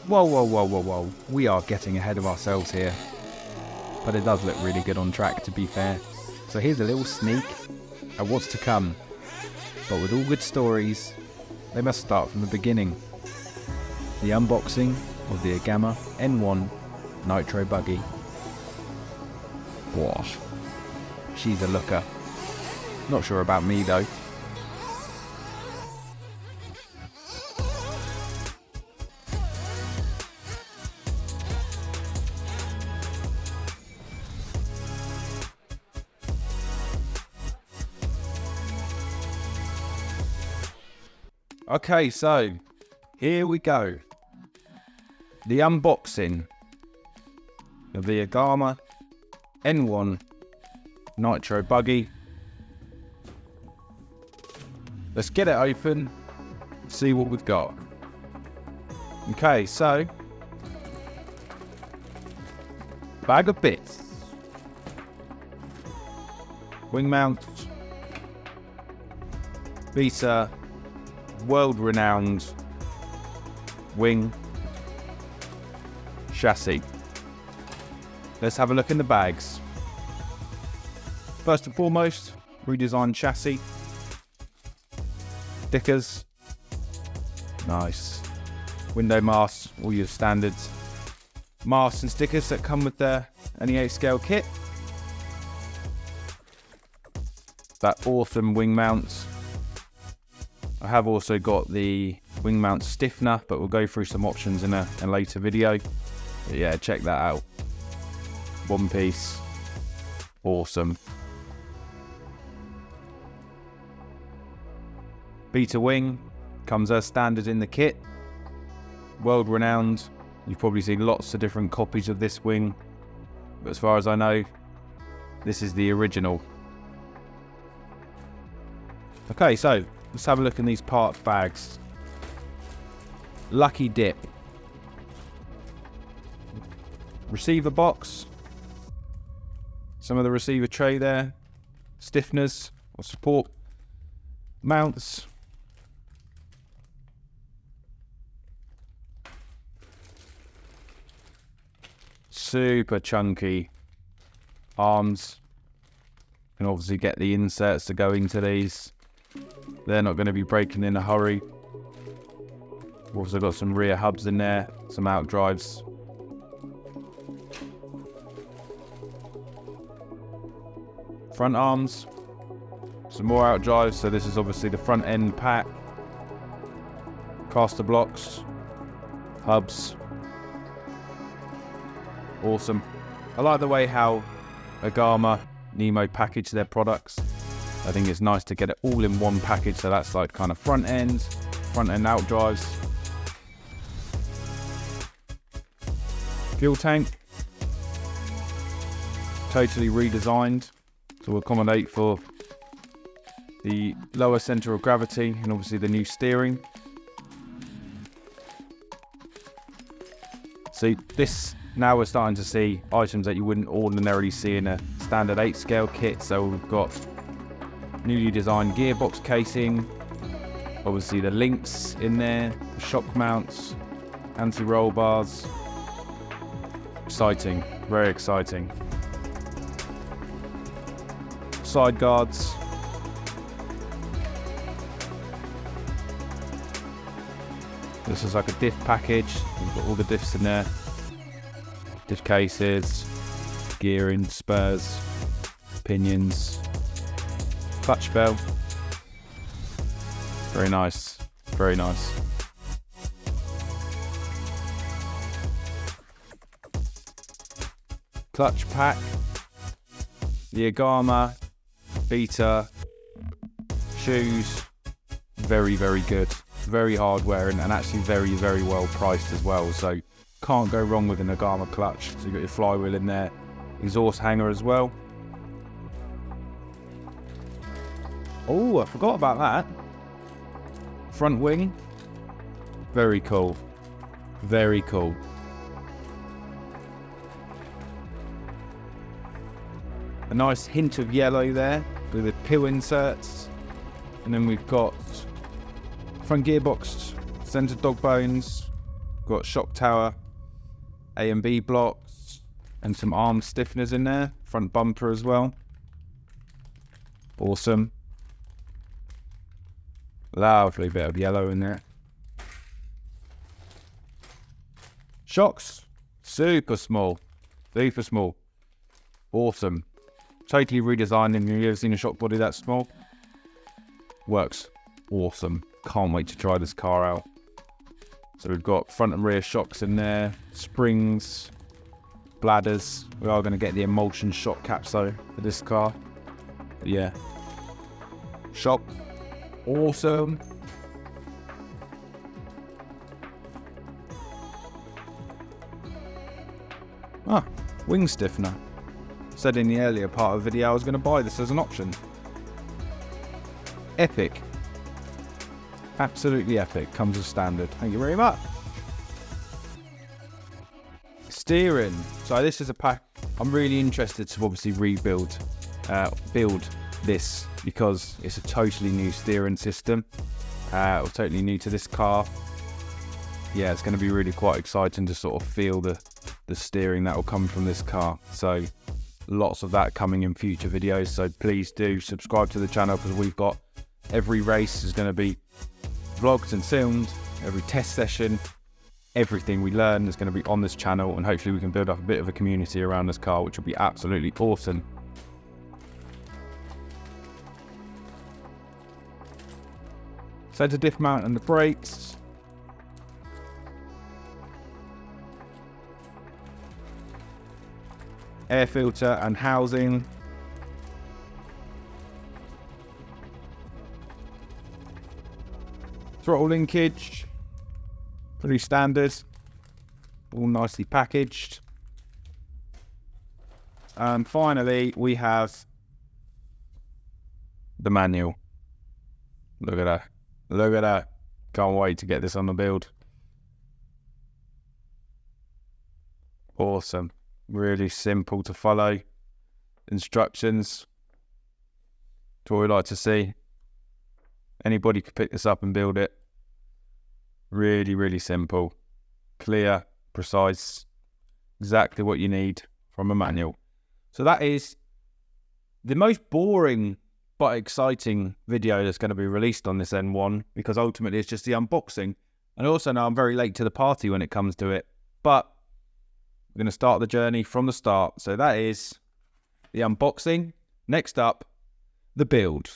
Whoa, whoa, whoa, whoa, whoa. We are getting ahead of ourselves here. But it does look really good on track, to be fair. So here's a little sneak at what's to come. But with all good stories, they must start from the beginning. The unboxing of the Agama N1 Nitro Buggy. Whoa. She's a looker. Not sure about me though. Okay, so here we go. The unboxing of the Agama N1 Nitro Buggy. Let's get it open, see what we've got. Okay, so bag of bits. Wing mount, beta, world-renowned wing chassis. Let's have a look in the bags. First and foremost, redesigned chassis. Stickers. Nice. Window masks, all your standards. Masks and stickers that come with the NE8 scale kit. That awesome wing mount. I have also got the wing mount stiffener, but we'll go through some options in a later video. But yeah, check that out. One piece. Awesome. Beta wing comes as standard in the kit. World renowned. You've probably seen lots of different copies of this wing, but as far as I know, this is the original. Okay, so let's have a look in these part bags. Lucky dip. Receiver box. Some of the receiver tray there. Stiffeners or support mounts. Super chunky arms. Can obviously get the inserts to go into these. They're not going to be breaking in a hurry. We've also got some rear hubs in there, some out drives. Front arms, some more out drives. So this is obviously the front end pack. Caster blocks, hubs. Awesome. I like the way how Agama, Nemo package their products. I think it's nice to get it all in one package. So that's like kind of front end out drives. Fuel tank. Totally redesigned to accommodate for the lower center of gravity and obviously the new steering. See, this now we're starting to see items that you wouldn't ordinarily see in a standard 8 scale kit. So we've got newly designed gearbox casing, obviously the links in there, the shock mounts, anti-roll bars. Exciting, very exciting. Side guards. This is like a diff package. We've got all the diffs in there. Diff cases, gearing, spurs, pinions, clutch bell. Very nice, very nice. Clutch pack, the Agama, beta, shoes, very, very good. Very hard wearing and actually very, very well priced as well. So can't go wrong with an Agama clutch. So you've got your flywheel in there, exhaust hanger as well. Oh, I forgot about that. Front wing, very cool, very cool. A nice hint of yellow there with the pill inserts. And then we've got front gearbox, centre dog bones, Got shock tower, A and B blocks, and some arm stiffeners in there. Front bumper as well. Awesome. Lovely bit of yellow in there. Shocks, super small. Super small. Awesome. Totally redesigned. Have you ever seen a shock body that small? Works awesome. Can't wait to try this car out. So we've got front and rear shocks in there, springs, bladders. We are going to get the emulsion shock caps though for this car. But yeah, shock, awesome. Wing stiffener. Said in the earlier part of the video I was going to buy this as an option. Epic. Absolutely epic. Comes as standard. Thank you very much. Steering. So this is a pack. I'm really interested to obviously build this because it's a totally new steering system. Totally new to this car. Yeah, it's going to be really quite exciting to sort of feel the steering that will come from this car. So lots of that coming in future videos. So please do subscribe to the channel because we've got every race is going to be vlogged and filmed, every test session, everything we learn is going to be on this channel, and hopefully we can build up a bit of a community around this car, which will be absolutely awesome. Centre diff mount and the brakes. Air filter and housing. Throttle linkage, pretty standard, all nicely packaged. And finally, we have the manual. Look at that. Look at that. Can't wait to get this on the build. Awesome. Really simple to follow. Instructions. That's what we like to see. Anybody could pick this up and build it. Really, really simple. Clear, precise. Exactly what you need from a manual. So that is the most boring but exciting video that's going to be released on this N1, because ultimately it's just the unboxing. And also now I'm very late to the party when it comes to it. But we're going to start the journey from the start. So that is the unboxing. Next up, the build.